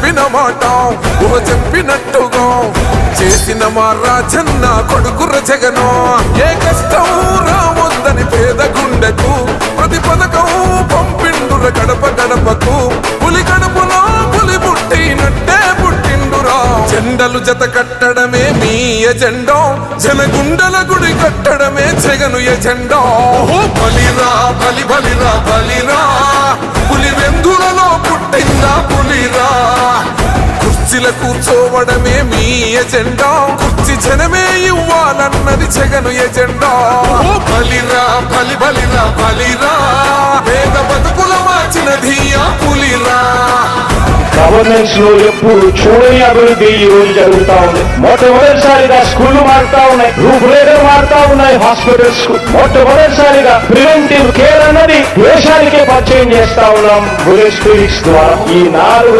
చెప్పిన మాట ఊహ చెప్పినట్టుగా చేసిన మా రాజన్న కొడుకుర జగను. ఏ కష్టం రావద్దని పేద గుండెకు ప్రతి పథకం పంపిండుర గడప గడపకు. పులి గడపలో పులి పుట్టినట్టే పుట్టిండురా. జెండలు జత కట్టడమే మీ ఎజెండా, జనగుండల గుడి కట్టడమే జగను ఎజెండా. బలిరా బలి బలిరా బలిరా, పులి వెందులలో పుట్టిందా పులిరా. కుర్చీల కూర్చోవడమే మీ ఎజెండా, కుర్చీ జనమే ఇవ్వాలన్నది జగను ఎజెండా. బలిరా బలి బలిరా బలిరా, పేద బతుకుల మార్చినది ఆ పులిరా. గవర్నెన్స్ లో ఎప్పుడు చూడని అభివృద్ధి ఈ రోజు జరుగుతా ఉంది. మొట్టమొదటిసారిగా స్కూళ్లు మారుతా ఉన్నాయి, రూపురేఖలు మారుతా ఉన్నాయి. హాస్పిటల్స్ మొట్టమొదటిసారిగా ప్రివెంటివ్ కేర్ అన్నది దేశానికే పరిచయం చేస్తా ఉన్నాం బుల్లెట్ స్పిరిట్స్ ద్వారా. ఈ 4